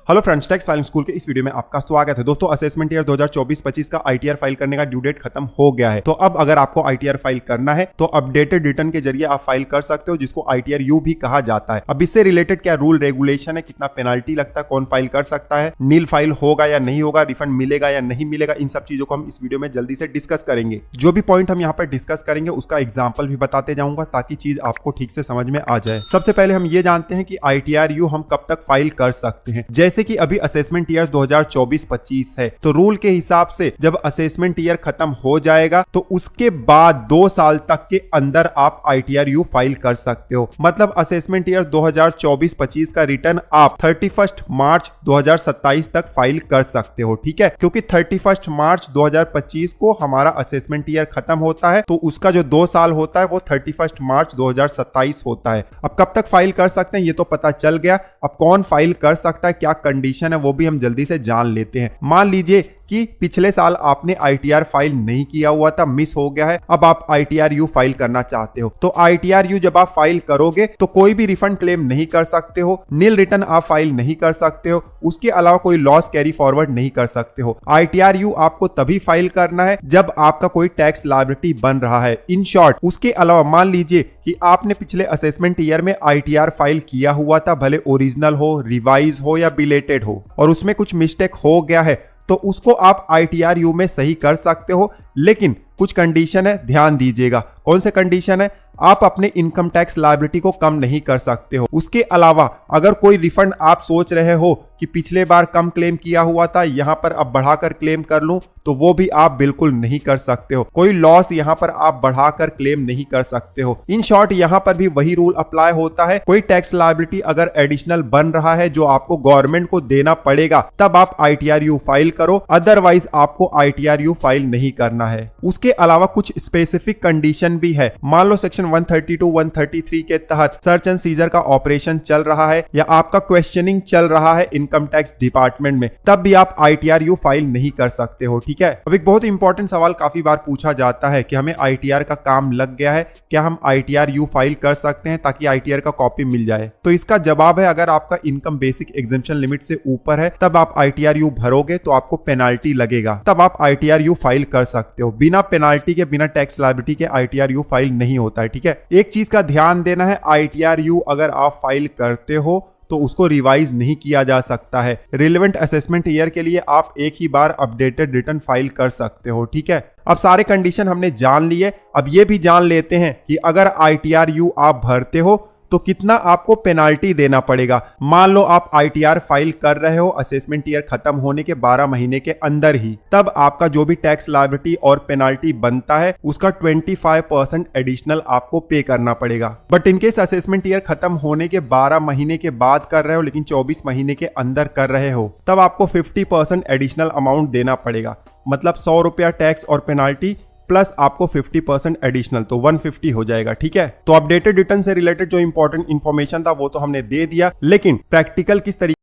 Hello friends, tax filing school के इस video में आपका स्वागत है। दोस्तों, असेसमेंट ईयर 2024-25 का आईटीआर फाइल करने का ड्यू डेट खत्म हो गया है। तो अब अगर आपको आईटीआर फाइल करना है तो अपडेटेड रिटर्न के जरिए आप फाइल कर सकते हो, जिसको आईटीआर यू भी कहा जाता है। अब इससे रिलेटेड क्या रूल रेगुलेशन है, कितना पेनाल्टी लगता है, कौन फाइल कर सकता है, नील फाइल होगा या नहीं होगा, रिफंड मिलेगा या नहीं मिलेगा, इन सब चीजों को हम इस वीडियो में जल्दी से डिस्कस करेंगे। जो भी पॉइंट हम यहाँ पर डिस्कस करेंगे उसका एग्जाम्पल भी बताते जाऊंगा ताकि चीज आपको ठीक से समझ में आ जाए। सबसे पहले हम ये जानते हैं कि आईटीआर यू हम कब तक फाइल कर सकते हैं। जैसे कि अभी असेसमेंट ईयर 2024-25 है, तो रूल के हिसाब से जब असेसमेंट ईयर खत्म हो जाएगा तो उसके बाद 2 साल तक के अंदर आप आईटीआर यू फाइल कर सकते हो। मतलब असेसमेंट ईयर 2024-25 का रिटर्न आप 31 मार्च 2027 तक फाइल कर सकते हो। ठीक है, क्योंकि 31 मार्च 2025 को हमारा असेसमेंट ईयर खत्म होता है, तो उसका जो 2 साल होता है वो 31 मार्च 2027 होता है। अब कब तक फाइल कर सकते हैं ये तो पता चल गया। अब कौन फाइल कर सकता है, क्या कंडीशन है, वो भी हम जल्दी से जान लेते हैं। मान लीजिए कि पिछले साल आपने आईटीआर फाइल नहीं किया हुआ था, मिस हो गया है, अब आप आईटीआर यू फाइल करना चाहते हो। तो आईटीआर यू जब आप फाइल करोगे तो कोई भी रिफंड क्लेम नहीं कर सकते हो, नील रिटर्न आप फाइल नहीं कर सकते हो, उसके अलावा कोई लॉस कैरी फॉरवर्ड नहीं कर सकते हो। आईटीआर यू आपको तभी फाइल करना है जब आपका कोई टैक्स लायबिलिटी बन रहा है। इन शॉर्ट, उसके अलावा मान लीजिए कि आपने पिछले असेसमेंट ईयर में आईटीआर फाइल किया हुआ था, भले ओरिजिनल हो, रिवाइज हो या बिलेटेड हो, और उसमें कुछ मिस्टेक हो गया है, तो उसको आप आईटीआर यू में सही कर सकते हो। लेकिन कुछ कंडीशन है, ध्यान दीजिएगा। कौन से कंडीशन है? आप अपने इनकम टैक्स लायबिलिटी को कम नहीं कर सकते हो। उसके अलावा अगर कोई रिफंड आप सोच रहे हो कि पिछले बार कम क्लेम किया हुआ था, यहां पर अब बढ़ाकर क्लेम कर लूं, तो वो भी आप बिल्कुल नहीं कर सकते हो। कोई लॉस यहां पर आप बढ़ाकर क्लेम नहीं कर सकते हो। इन शॉर्ट, यहां पर भी वही रूल अप्लाई होता है। कोई टैक्स लायबिलिटी अगर एडिशनल बन रहा है जो आपको गवर्नमेंट को देना पड़ेगा, तब आप आईटीआर यू फाइल करो, अदरवाइज आपको आईटीआर यू फाइल नहीं करना है। उसके अलावा कुछ स्पेसिफिक कंडीशन भी है। मान लो सेक्शन 132, 133 के तहत सर्च एंड सीजर का ऑपरेशन चल रहा है या आपका क्वेश्चनिंग चल रहा है इनकम टैक्स डिपार्टमेंट में, तब भी आप आईटीआर यू फाइल नहीं कर सकते हो। ठीक है, अब एक बहुत इंपॉर्टेंट सवाल काफी बार पूछा जाता है कि हमें आईटीआर का काम लग गया है, क्या हम आईटीआर यू फाइल कर सकते हैं ताकि आईटीआर का कॉपी मिल जाए? तो इसका जवाब है, अगर आपका इनकम बेसिक एग्जेम्पशन लिमिट से ऊपर है तब आप आईटीआर यू भरोगे तो आपको पेनाल्टी लगेगा, तब आप आईटीआर यू फाइल कर सकते हो। बिना पेनाल्टी के, बिना टैक्स लायबिलिटी के आईटीआर यू फाइल नहीं होता है। ठीक है, एक चीज का ध्यान देना है, आईटीआर यू अगर आप फाइल करते हो तो उसको रिवाइज नहीं किया जा सकता है। रिलेवेंट असेसमेंट ईयर के लिए आप एक ही बार अपडेटेड रिटर्न फाइल कर सकते हो। ठीक है, अब सारे कंडीशन हमने जान लिए। अब ये भी जान लेते हैं कि अगर आईटीआर यू आप भरते हो तो कितना आपको पेनाल्टी देना पड़ेगा। मान लो आप आईटीआर फाइल कर रहे हो असेसमेंट ईयर खत्म होने के 12 महीने के अंदर ही, तब आपका जो भी टैक्स लायबिलिटी और पेनाल्टी बनता है उसका 25% एडिशनल आपको पे करना पड़ेगा। बट इनकेस असेसमेंट ईयर खत्म होने के 12 महीने के बाद कर रहे हो लेकिन 24 महीने के अंदर कर रहे हो, तब आपको 50% एडिशनल अमाउंट देना पड़ेगा। मतलब 100 रुपया टैक्स और पेनाल्टी प्लस आपको 50% एडिशनल, तो 150 हो जाएगा। ठीक है, तो अपडेटेड रिटर्न से रिलेटेड जो इंपॉर्टेंट इंफॉर्मेशन था वो तो हमने दे दिया, लेकिन प्रैक्टिकल किस तरीके